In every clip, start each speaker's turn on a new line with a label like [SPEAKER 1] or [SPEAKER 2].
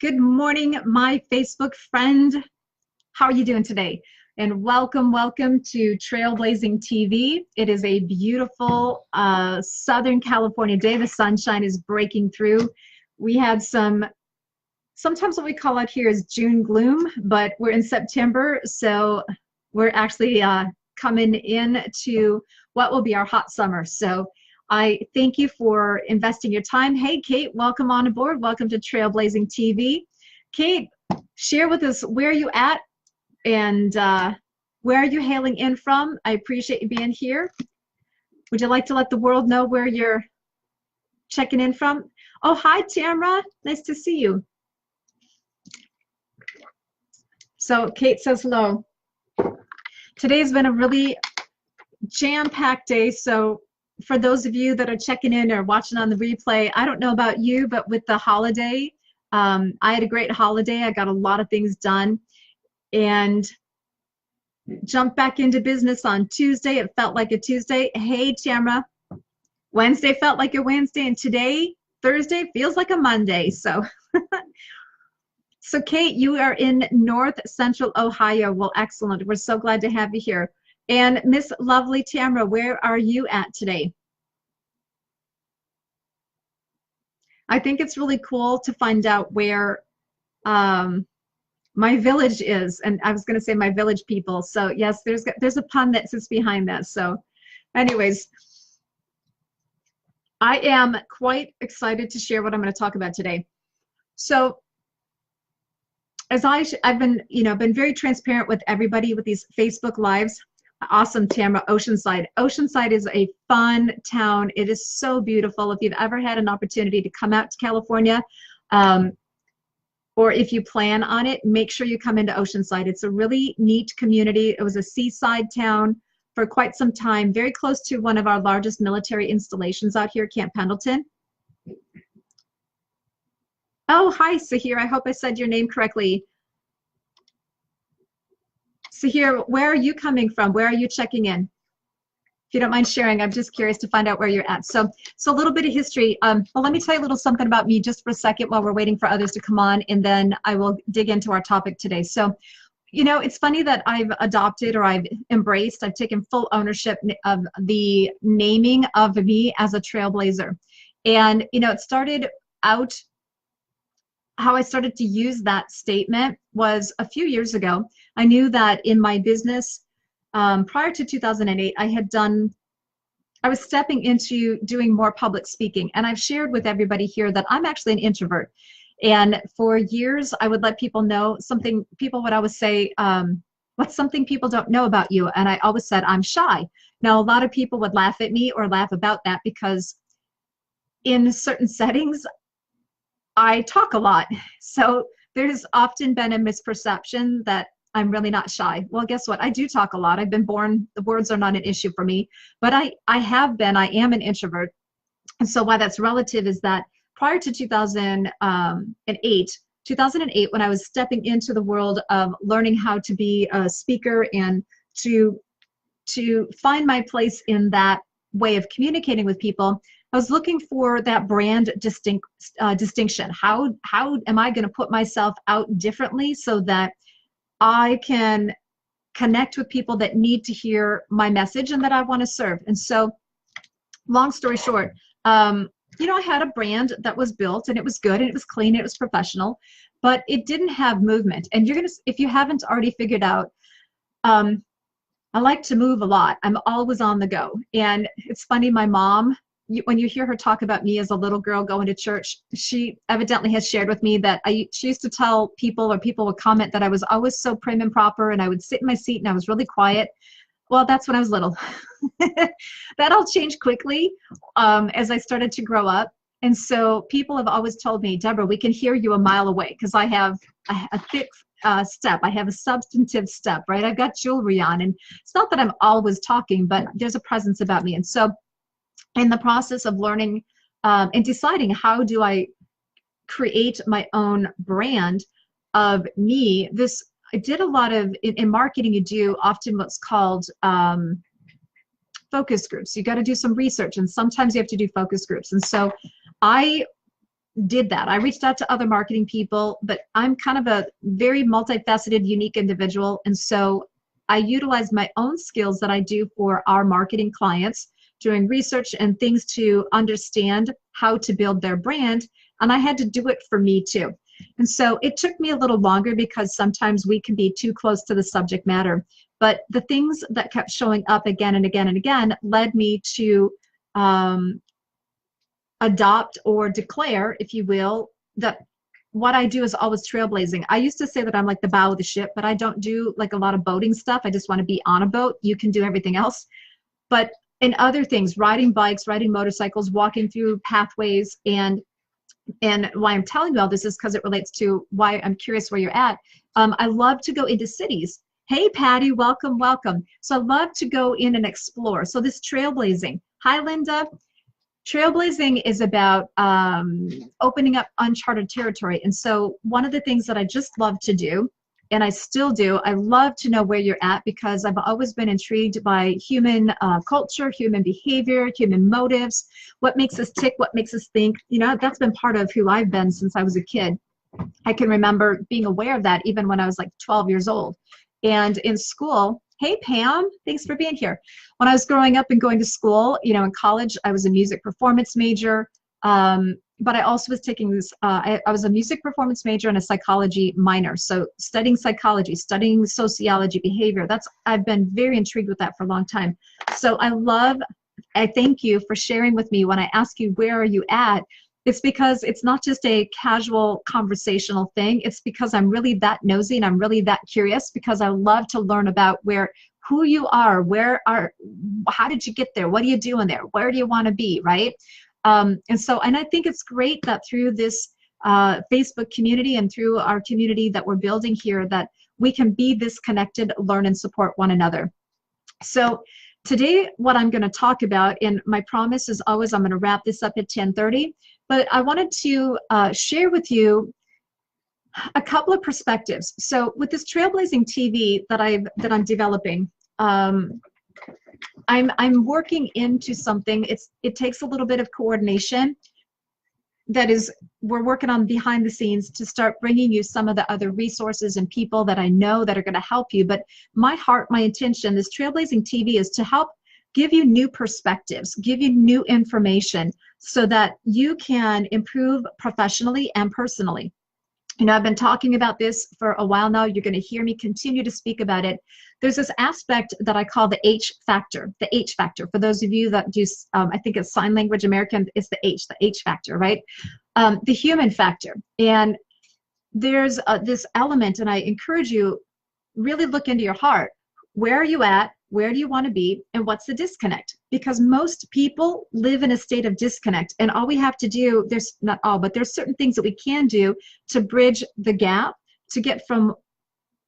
[SPEAKER 1] Good morning, my Facebook friend. How are you doing today? And welcome to Trailblazing TV. It is a beautiful Southern California day. The sunshine is breaking through. We had sometimes what we call out here is June gloom, but we're in September, so we're actually coming into what will be our hot summer. So I thank you for investing your time. Hey, Kate, welcome on aboard. Welcome to Trailblazing TV. Kate, share with us where you at and where are you hailing in from? I appreciate you being here. Would you like to let the world know where you're checking in from? Oh, hi, Tamra. Nice to see you. So Kate says hello. Today's been a really jam-packed day, so for those of you that are checking in or watching on the replay, I don't know about you, but with the holiday, I had a great holiday. I got a lot of things done and jumped back into business on Tuesday. It felt like a Tuesday. Hey, Tamra. Wednesday felt like a Wednesday, and today, Thursday, feels like a Monday. So, so Kate, you are in North Central Ohio. Well, excellent. We're so glad to have you here. And Miss Lovely Tamra, where are you at today? I think it's really cool to find out where my village is, and I was going to say my village people. So yes, there's a pun that sits behind that. So, anyways, I am quite excited to share what I'm going to talk about today. So, as I've been very transparent with everybody with these Facebook lives. Awesome, Tamra. Oceanside. Oceanside is a fun town. It is so beautiful. If you've ever had an opportunity to come out to California, or if you plan on it, make sure you come into Oceanside. It's a really neat community. It was a seaside town for quite some time, very close to one of our largest military installations out here, Camp Pendleton. Oh, hi, Sahir. I hope I said your name correctly. Sahir, where are you coming from? Where are you checking in? If you don't mind sharing, I'm just curious to find out where you're at. So a little bit of history. Well, let me tell you a little something about me just for a second while we're waiting for others to come on, and then I will dig into our topic today. So, it's funny that I've adopted or I've taken full ownership of the naming of me as a trailblazer. And, it started out, how I started to use that statement was a few years ago. I knew that in my business, prior to 2008, I was stepping into doing more public speaking. And I've shared with everybody here that I'm actually an introvert. And for years, I would let people know something. People would always say, what's something people don't know about you? And I always said, I'm shy. Now, a lot of people would laugh at me or laugh about that because in certain settings, I talk a lot. So there's often been a misperception that I'm really not shy. Well, guess what? I do talk a lot. I've been born, the words are not an issue for me, but I am an introvert. And so why that's relative is that prior to 2008, when I was stepping into the world of learning how to be a speaker and to find my place in that way of communicating with people, I was looking for that brand distinction. How am I going to put myself out differently so that I can connect with people that need to hear my message and that I want to serve? And so, long story short, I had a brand that was built and it was good and it was clean and it was professional, but it didn't have movement. And if you haven't already figured out, I like to move a lot. I'm always on the go. And it's funny, my mom, when you hear her talk about me as a little girl going to church, she evidently has shared with me that she used to tell people, or people would comment, that I was always so prim and proper and I would sit in my seat and I was really quiet. Well, that's when I was little. That all changed quickly as I started to grow up. And so people have always told me, Deborah, we can hear you a mile away, because I have a thick step. I have a substantive step, right? I've got jewelry on, and it's not that I'm always talking, but there's a presence about me. And so in the process of learning and deciding how do I create my own brand of me, I did a lot of, in marketing, you do often what's called focus groups. You got to do some research, and sometimes you have to do focus groups. And so I did that. I reached out to other marketing people, but I'm kind of a very multifaceted, unique individual. And so I utilized my own skills that I do for our marketing clients, doing research and things to understand how to build their brand. And I had to do it for me too. And so it took me a little longer because sometimes we can be too close to the subject matter. But the things that kept showing up again and again and again led me to adopt or declare, if you will, that what I do is always trailblazing. I used to say that I'm like the bow of the ship, but I don't do like a lot of boating stuff. I just want to be on a boat. You can do everything else. But in other things, riding bikes, riding motorcycles, walking through pathways, and why I'm telling you all this is because it relates to why I'm curious where you're at. I love to go into cities. Hey, Patty, welcome, welcome. So I love to go in and explore. So this trailblazing. Hi, Linda. Trailblazing is about opening up uncharted territory. And so one of the things that I just love to do, and I still do, I love to know where you're at because I've always been intrigued by human culture, human behavior, human motives, what makes us tick, what makes us think. You know, that's been part of who I've been since I was a kid. I can remember being aware of that even when I was like 12 years old. And in school, hey, Pam, thanks for being here. When I was growing up and going to school, you know, in college, I was a music performance major, but I also was taking this, I was a music performance major and a psychology minor. So studying psychology, studying sociology, behavior, I've been very intrigued with that for a long time. So I thank you for sharing with me when I ask you, where are you at? It's because it's not just a casual conversational thing. It's because I'm really that nosy and I'm really that curious because I love to learn about who you are, how did you get there? What are you doing there? Where do you want to be, right? And I think it's great that through this Facebook community and through our community that we're building here, that we can be this connected, learn and support one another. So today, what I'm going to talk about, and my promise is always I'm going to wrap this up at 10:30, but I wanted to share with you a couple of perspectives. So with this Trailblazing TV that I'm developing, I'm working into something. It takes a little bit of coordination. We're working on behind the scenes to start bringing you some of the other resources and people that I know that are going to help you. But my heart, my intention, this Trailblazing TV is to help give you new perspectives, give you new information so that you can improve professionally and personally. You know, I've been talking about this for a while now. You're going to hear me continue to speak about it. There's this aspect that I call the H factor, the H factor. For those of you that do, I think it's sign language American, it's the H factor, right? The human factor. And there's this element, and I encourage you, really look into your heart. Where are you at? Where do you want to be? And what's the disconnect? Because most people live in a state of disconnect. And all we have to do, there's not all, but there's certain things that we can do to bridge the gap, to get from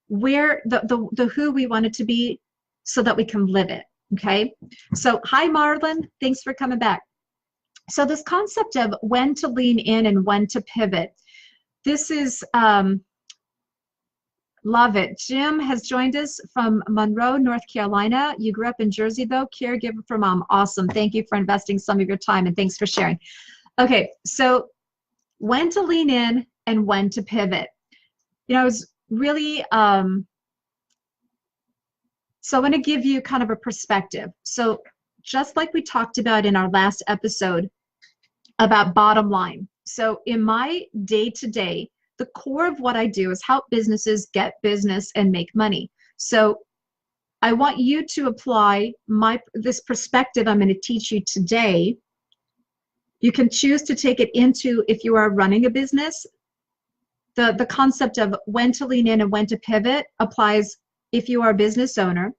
[SPEAKER 1] where the who we want it to be so that we can live it. Okay. So hi, Marlon. Thanks for coming back. So this concept of when to lean in and when to pivot, this is, love it. Jim has joined us from Monroe, North Carolina. You grew up in Jersey, though. Caregiver for mom. Awesome. Thank you for investing some of your time, and thanks for sharing. Okay, so when to lean in and when to pivot. You know, I was really, so I'm going to give you kind of a perspective. So just like we talked about in our last episode about bottom line. So in my day-to-day, the core of what I do is help businesses get business and make money. So I want you to apply this perspective I'm going to teach you today. You can choose to take it into, if you are running a business, the concept of when to lean in and when to pivot applies if you are a business owner.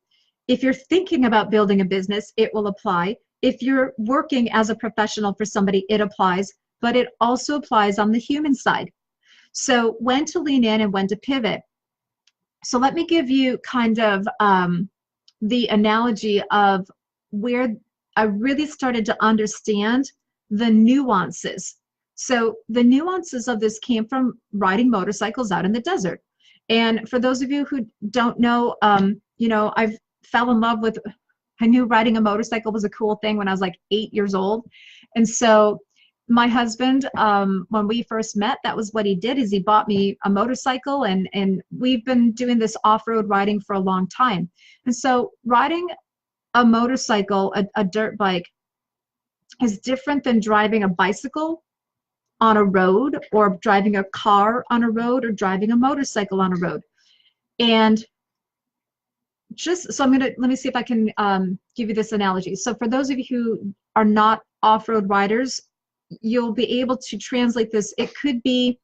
[SPEAKER 1] If you're thinking about building a business, it will apply. If you're working as a professional for somebody, it applies, but it also applies on the human side. So when to lean in and when to pivot. So let me give you kind of the analogy of where I really started to understand the nuances. So the nuances of this came from riding motorcycles out in the desert. And for those of you who don't know, you know, I knew riding a motorcycle was a cool thing when I was like 8 years old. And so my husband, when we first met, that was what he did, is he bought me a motorcycle, and we've been doing this off-road riding for a long time. And so riding a motorcycle, a dirt bike, is different than driving a bicycle on a road, or driving a car on a road, or driving a motorcycle on a road. And just, so let me see if I can give you this analogy. So for those of you who are not off-road riders, you'll be able to translate this. It could be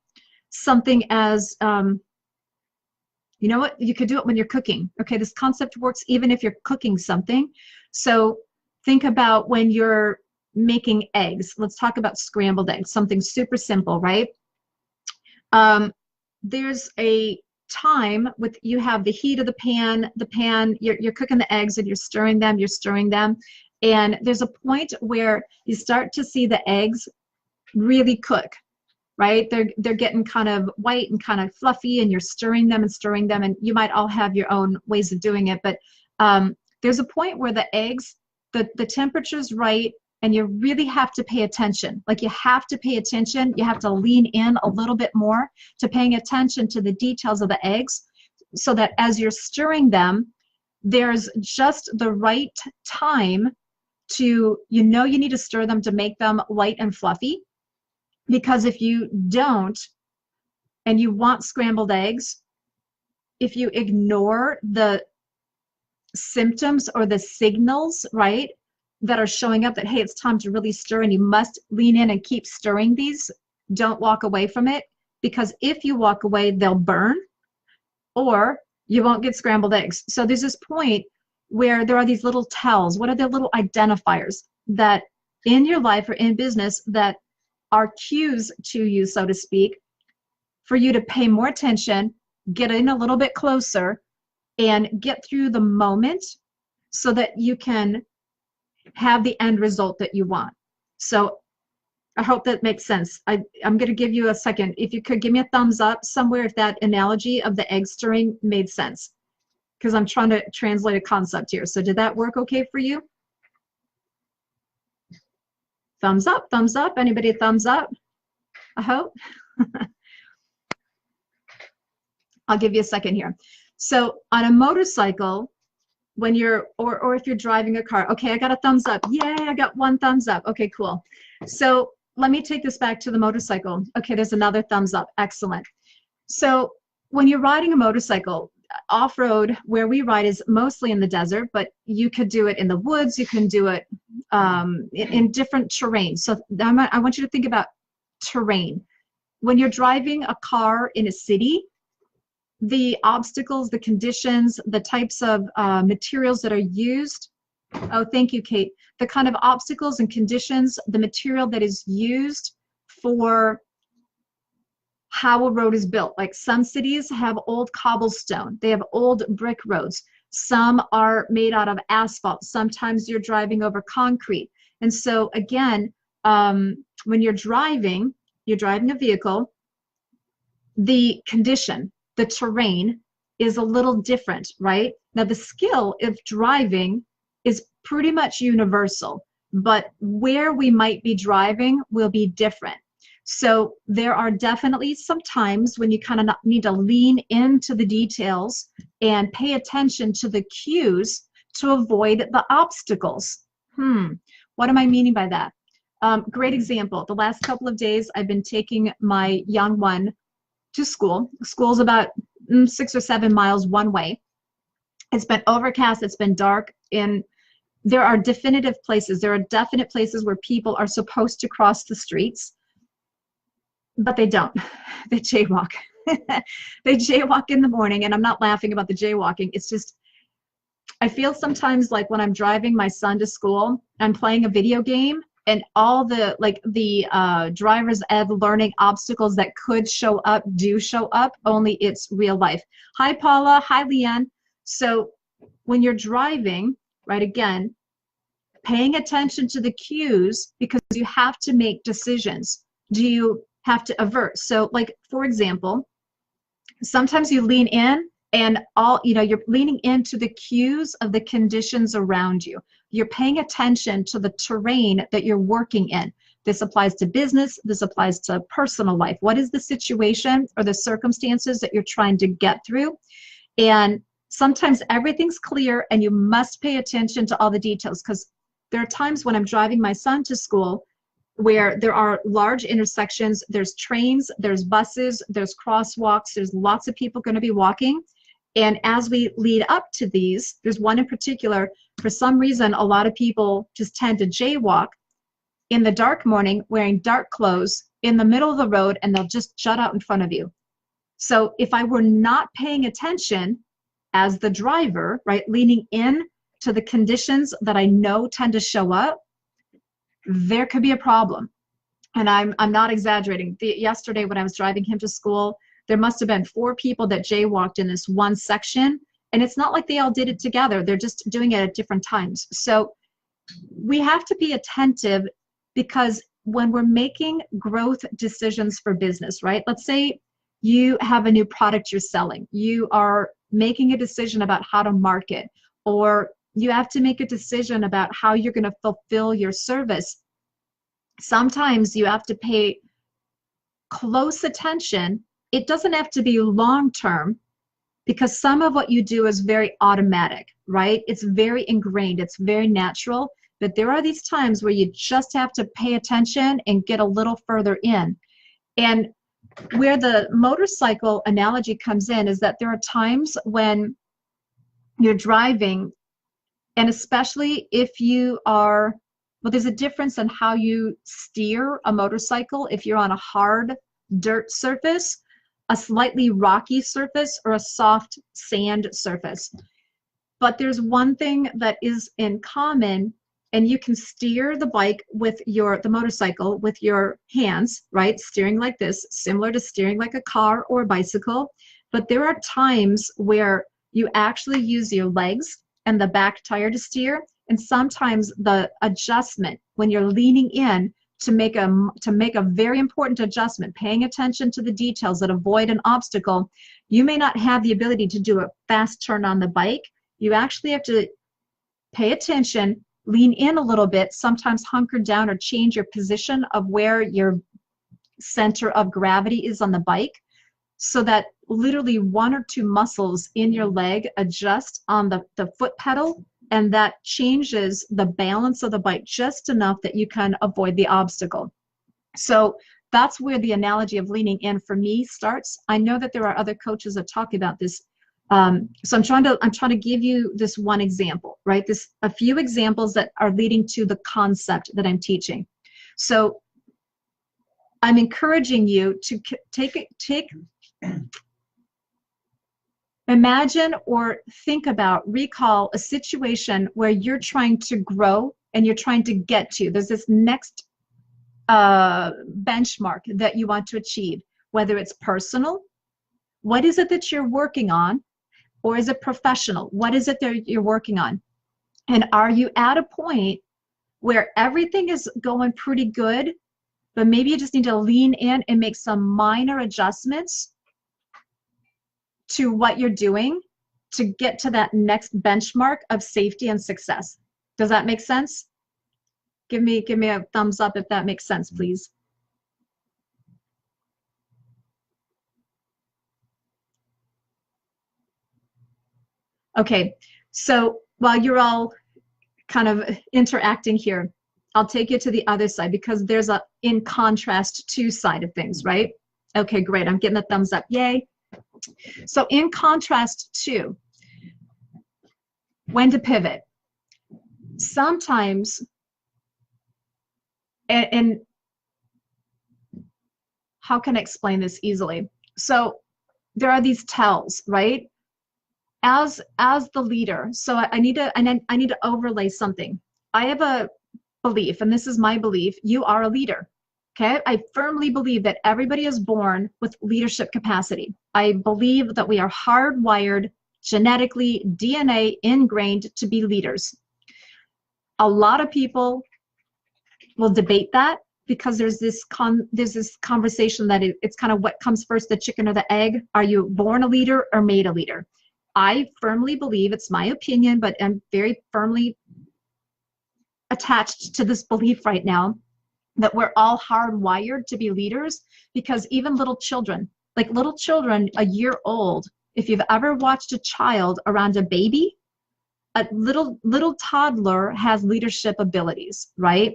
[SPEAKER 1] something as, you know what, you could do it when you're cooking. Okay, this concept works even if you're cooking something. So think about when you're making eggs. Let's talk about scrambled eggs, something super simple, right? There's a time with, you have the heat of the pan, you're cooking the eggs, and you're stirring them, and there's a point where you start to see the eggs really cook, right? They're getting kind of white and kind of fluffy, and you're stirring them, and you might all have your own ways of doing it, but there's a point where the eggs, the temperature's right, and you really have to pay attention. Like, you have to pay attention. You have to lean in a little bit more to paying attention to the details of the eggs, so that as you're stirring them, there's just the right time to, you need to stir them to make them light and fluffy. Because if you don't, and you want scrambled eggs, if you ignore the symptoms or the signals, right, that are showing up that, hey, it's time to really stir, and you must lean in and keep stirring these, don't walk away from it, because if you walk away, they'll burn, or you won't get scrambled eggs. So there's this point where there are these little tells. What are the little identifiers that in your life or in business that are cues to you, so to speak, for you to pay more attention, get in a little bit closer, and get through the moment so that you can have the end result that you want. So I hope that makes sense. I'm going to give you a second. If you could give me a thumbs up somewhere if that analogy of the egg stirring made sense, because I'm trying to translate a concept here. So did that work okay for you? Thumbs up, thumbs up. Anybody thumbs up? I hope. I'll give you a second here. So on a motorcycle, when you're, or if you're driving a car, okay, I got a thumbs up. Yay, I got one thumbs up. Okay, cool. So let me take this back to the motorcycle. Okay, there's another thumbs up. Excellent. So when you're riding a motorcycle, off-road, where we ride is mostly in the desert, but you could do it in the woods. You can do it in different terrain. So I want you to think about terrain. When you're driving a car in a city, the obstacles, the conditions, the types of materials that are used. Oh, thank you, Kate. The kind of obstacles and conditions, the material that is used for how a road is built. Like, some cities have old cobblestone. They have old brick roads. Some are made out of asphalt. Sometimes you're driving over concrete. And so again, when you're driving a vehicle, the condition, the terrain is a little different, right? Now, the skill of driving is pretty much universal, but where we might be driving will be different. So there are definitely some times when you kind of need to lean into the details and pay attention to the cues to avoid the obstacles. What am I meaning by that? Great example. The last couple of days, I've been taking my young one to school. School's about 6 or 7 miles one way. It's been overcast, it's been dark, and there are definitive places. There are definite places where people are supposed to cross the streets, but they don't. They jaywalk. They jaywalk in the morning, and I'm not laughing about the jaywalking. It's just, I feel sometimes like when I'm driving my son to school, I'm playing a video game, and all the driver's ed learning obstacles that could show up do show up, only it's real life. Hi, Paula. Hi, Leanne. So when you're driving, right, again, paying attention to the cues, because you have to make decisions. Do you have to avert? So, like, for example, sometimes you lean in and you're leaning into the cues of the conditions around you. You're paying attention to the terrain that you're working in. This applies to business. This applies to personal life. What is the situation or the circumstances that you're trying to get through? And sometimes everything's clear and you must pay attention to all the details, because there are times when I'm driving my son to school where there are large intersections, there's trains, there's buses, there's crosswalks, there's lots of people going to be walking. And as we lead up to these, there's one in particular, for some reason, a lot of people just tend to jaywalk in the dark morning wearing dark clothes in the middle of the road, and they'll just jut out in front of you. So if I were not paying attention as the driver, right, leaning in to the conditions that I know tend to show up, there could be a problem. And I'm not exaggerating. Yesterday when I was driving him to school, there must have been 4 people that jaywalked in this one section. And it's not like they all did it together. They're just doing it at different times. So we have to be attentive, because when we're making growth decisions for business, right? Let's say you have a new product you're selling. You are making a decision about how to market, or you have to make a decision about how you're going to fulfill your service. Sometimes you have to pay close attention. It doesn't have to be long-term, because some of what you do is very automatic, right? It's very ingrained. It's very natural. But there are these times where you just have to pay attention and get a little further in. And where the motorcycle analogy comes in is that there are times when you're driving, and especially if you are, well, there's a difference in how you steer a motorcycle. If you're on a hard dirt surface, a slightly rocky surface, or a soft sand surface. But there's one thing that is in common, and you can steer the bike with the motorcycle with your hands, right? Steering like this, similar to steering like a car or a bicycle. But there are times where you actually use your legs and the back tire to steer. And sometimes the adjustment, when you're leaning in to make a very important adjustment, paying attention to the details that avoid an obstacle, you may not have the ability to do a fast turn on the bike. You actually have to pay attention, lean in a little bit, sometimes hunker down or change your position of where your center of gravity is on the bike, so that literally 1 or 2 muscles in your leg adjust on the foot pedal, and that changes the balance of the bike just enough that you can avoid the obstacle. So that's where the analogy of leaning in for me starts. I know that there are other coaches that talk about this. So I'm trying to give you this one example, right? A few examples that are leading to the concept that I'm teaching. So I'm encouraging you to imagine or think about, recall a situation where you're trying to grow and you're trying to get to. There's this next benchmark that you want to achieve, whether it's personal. What is it that you're working on? Or is it professional? What is it that you're working on? And are you at a point where everything is going pretty good, but maybe you just need to lean in and make some minor adjustments to what you're doing to get to that next benchmark of safety and success? Does that make sense? Give me a thumbs up if that makes sense, please. Okay, so while you're all kind of interacting here, I'll take you to the other side, because there's a in contrast to side of things, right? Okay, great, I'm getting a thumbs up, yay. So in contrast to, when to pivot. Sometimes, and how can I explain this easily? So there are these tells, right? As the leader, so I need to overlay something. I have a belief, and this is my belief, you are a leader. Okay, I firmly believe that everybody is born with leadership capacity. I believe that we are hardwired, genetically, DNA ingrained to be leaders. A lot of people will debate that, because there's this conversation that it's kind of what comes first, the chicken or the egg. Are you born a leader or made a leader? I firmly believe, it's my opinion, but I'm very firmly attached to this belief right now, that we're all hardwired to be leaders, because even little children, like little children a year old, if you've ever watched a child around a baby, a little toddler has leadership abilities, right?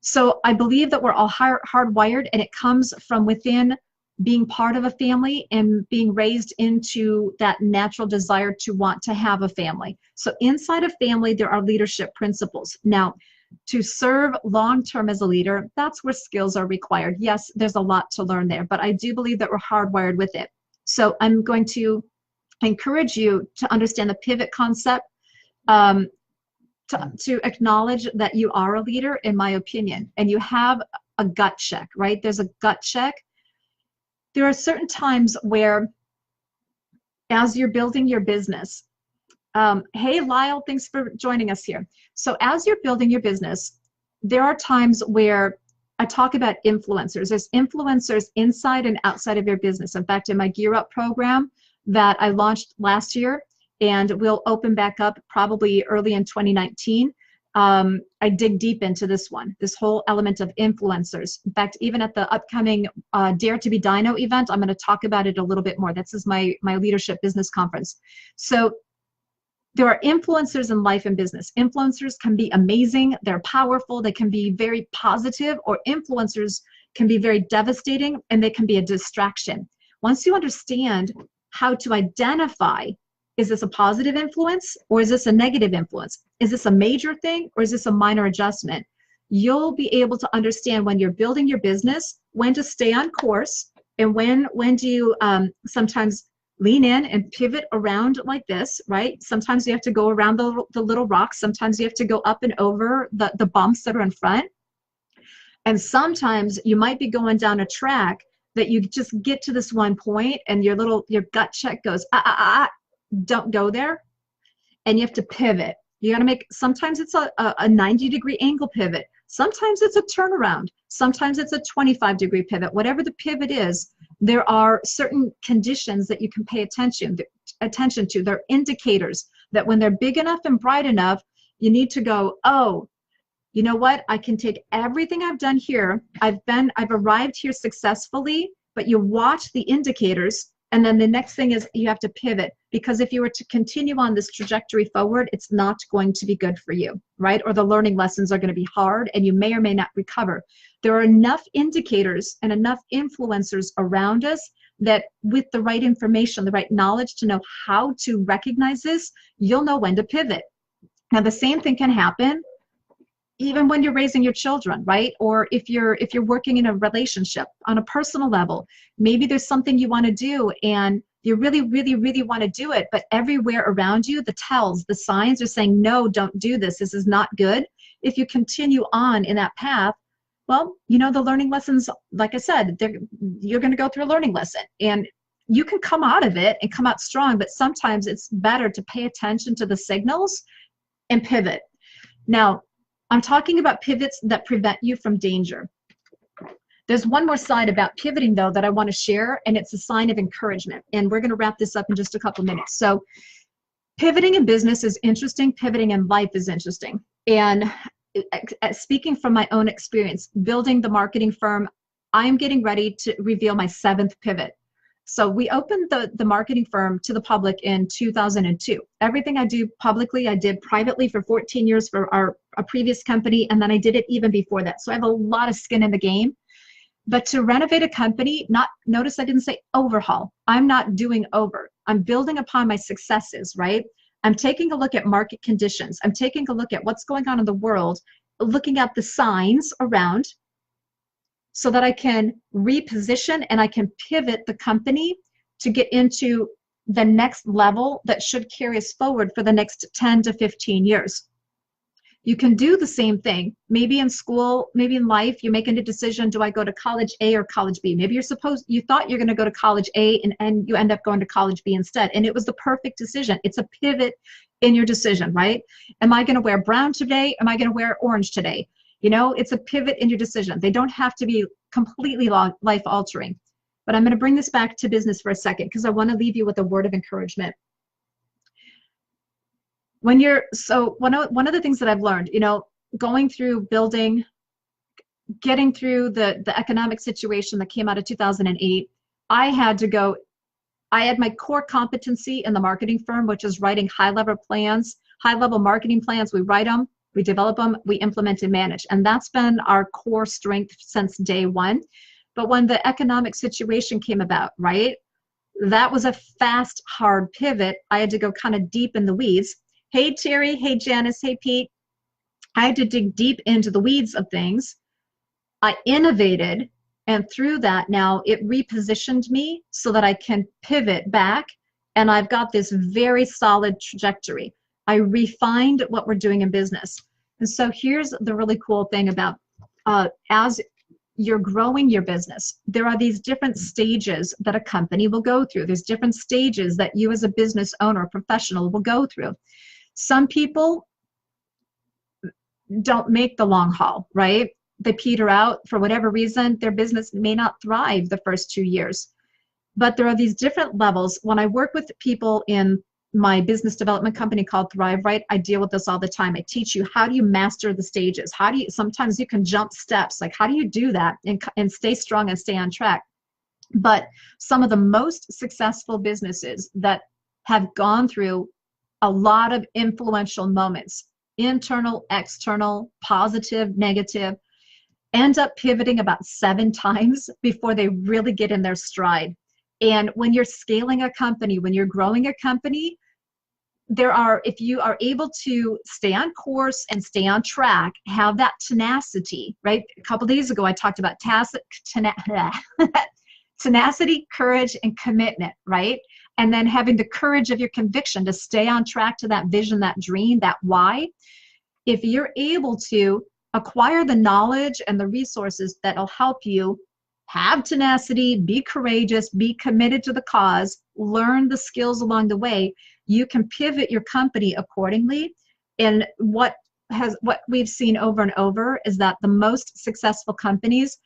[SPEAKER 1] So I believe that we're all hardwired, and it comes from within being part of a family and being raised into that natural desire to want to have a family. So inside a family, there are leadership principles. Now, to serve long-term as a leader, that's where skills are required. Yes, there's a lot to learn there, but I do believe that we're hardwired with it. So I'm going to encourage you to understand the pivot concept, to acknowledge that you are a leader, in my opinion, and you have a gut check, right? There's a gut check. There are certain times where, as you're building your business, hey, Lyle, thanks for joining us here. So as you're building your business, there are times where I talk about influencers. There's influencers inside and outside of your business. In fact, in my Gear Up program that I launched last year, and will open back up probably early in 2019, I dig deep into this one, this whole element of influencers. In fact, even at the upcoming Dare to be Dino event, I'm going to talk about it a little bit more. This is my leadership business conference. So there are influencers in life and business. Influencers can be amazing, they're powerful, they can be very positive, or influencers can be very devastating, and they can be a distraction. Once you understand how to identify, is this a positive influence or is this a negative influence? Is this a major thing or is this a minor adjustment? You'll be able to understand when you're building your business, when to stay on course, and when do you sometimes lean in and pivot around like this, right? Sometimes you have to go around the little rocks. Sometimes you have to go up and over the bumps that are in front. And sometimes you might be going down a track that you just get to this one point and your gut check goes, don't go there, and you have to pivot. You got to make, sometimes it's a 90-degree angle pivot, sometimes it's a turnaround, sometimes it's a 25-degree pivot. Whatever the pivot is, there are certain conditions that you can pay attention to. They're indicators that when they're big enough and bright enough, you need to go, oh, you know what, I can take everything I've done here, I've arrived here successfully, but you watch the indicators. And then the next thing is you have to pivot, because if you were to continue on this trajectory forward, it's not going to be good for you, right? Or the learning lessons are going to be hard and you may or may not recover. There are enough indicators and enough influencers around us that with the right information, the right knowledge to know how to recognize this, you'll know when to pivot. Now, the same thing can happen even when you're raising your children, right? Or if you're working in a relationship on a personal level, maybe there's something you want to do and you really, really, really want to do it, but everywhere around you, the tells, the signs are saying, no, don't do this. This is not good. If you continue on in that path, well, you know, the learning lessons, like I said, you're going to go through a learning lesson and you can come out of it and come out strong, but sometimes it's better to pay attention to the signals and pivot. Now, I'm talking about pivots that prevent you from danger. There's one more side about pivoting, though, that I want to share, and it's a sign of encouragement. And we're going to wrap this up in just a couple minutes. So pivoting in business is interesting. Pivoting in life is interesting. And speaking from my own experience, building the marketing firm, I'm getting ready to reveal my 7th pivot. So we opened the marketing firm to the public in 2002. Everything I do publicly, I did privately for 14 years for a previous company, and then I did it even before that. So I have a lot of skin in the game. But to renovate a company, notice I didn't say overhaul. I'm not doing over. I'm building upon my successes, right? I'm taking a look at market conditions. I'm taking a look at what's going on in the world, looking at the signs around, so that I can reposition and I can pivot the company to get into the next level that should carry us forward for the next 10 to 15 years. You can do the same thing. Maybe in school, maybe in life, you're making a decision, do I go to college A or college B? Maybe you thought you're going to go to college A and you end up going to college B instead. And it was the perfect decision. It's a pivot in your decision, right? Am I going to wear brown today? Am I going to wear orange today? You know, it's a pivot in your decision. They don't have to be completely life altering. But I'm going to bring this back to business for a second because I want to leave you with a word of encouragement. One of the things that I've learned, you know, going through building getting through the economic situation that came out of 2008, I had to go, I had my core competency in the marketing firm, which is writing high-level plans, high-level marketing plans. We write them, we develop them, we implement and manage. And that's been our core strength since day one. But when the economic situation came about, right, that was a fast, hard pivot. I had to go kind of deep in the weeds. Hey, Terry. Hey, Janice. Hey, Pete. I had to dig deep into the weeds of things. I innovated, and through that now it repositioned me so that I can pivot back, and I've got this very solid trajectory. I refined what we're doing in business. And so here's the really cool thing about as you're growing your business, there are these different stages that a company will go through. There's different stages that you as a business owner or professional will go through. Some people don't make the long haul, right? They peter out for whatever reason. Their business may not thrive the first 2 years. But there are these different levels. When I work with people in my business development company called Thrive Right, I deal with this all the time. I teach you, how do you master the stages? How do you, sometimes you can jump steps. Like, how do you do that and stay strong and stay on track? But some of the most successful businesses that have gone through a lot of influential moments, internal, external, positive, negative, end up pivoting about 7 times before they really get in their stride. And when you're scaling a company, when you're growing a company, if you are able to stay on course and stay on track, have that tenacity, right? A couple days ago, I talked about tenacity, courage, and commitment, right? And then having the courage of your conviction to stay on track to that vision, that dream, that why. If you're able to acquire the knowledge and the resources that'll help you have tenacity, be courageous, be committed to the cause, learn the skills along the way, you can pivot your company accordingly. And what we've seen over and over is that the most successful companies,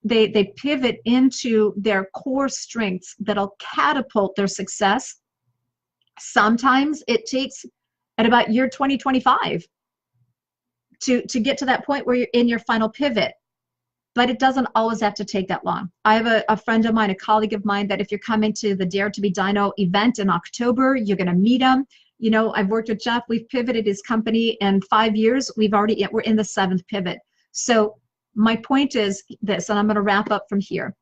[SPEAKER 1] they pivot into their core strengths that'll catapult their success. Sometimes it takes at about year 2025 to get to that point where you're in your final pivot. But it doesn't always have to take that long. I have a friend of mine, a colleague of mine, that if you're coming to the Dare to be Dino event in October, you're going to meet him. You know, I've worked with Jeff. We've pivoted his company in 5 years. We're in the 7th pivot. So my point is this, and I'm going to wrap up from here.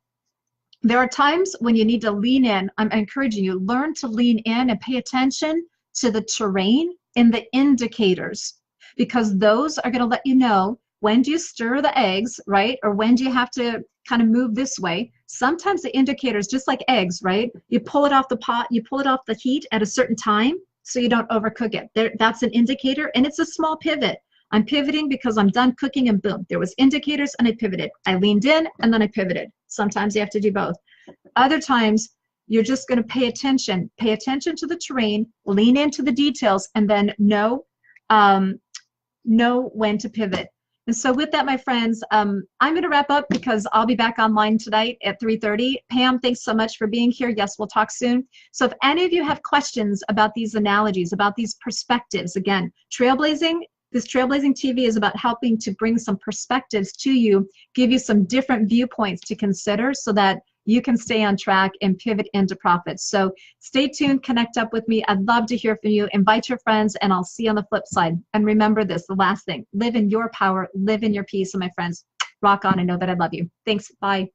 [SPEAKER 1] There are times when you need to lean in. I'm encouraging you, learn to lean in and pay attention to the terrain and the indicators, because those are going to let you know, when do you stir the eggs, right? Or when do you have to kind of move this way? Sometimes the indicators, just like eggs, right? You pull it off the pot, you pull it off the heat at a certain time so you don't overcook it. That's an indicator, and it's a small pivot. I'm pivoting because I'm done cooking, and boom, there was indicators and I pivoted. I leaned in and then I pivoted. Sometimes you have to do both. Other times you're just going to pay attention to the terrain, lean into the details, and then know when to pivot. And so with that, my friends, I'm going to wrap up because I'll be back online tonight at 3:30. Pam, thanks so much for being here. Yes, we'll talk soon. So if any of you have questions about these analogies, about these perspectives, again, this Trailblazing TV is about helping to bring some perspectives to you, give you some different viewpoints to consider so that you can stay on track and pivot into profits. So stay tuned, connect up with me. I'd love to hear from you. Invite your friends, and I'll see you on the flip side. And remember this, the last thing, live in your power, live in your peace. And my friends, rock on and know that I love you. Thanks. Bye.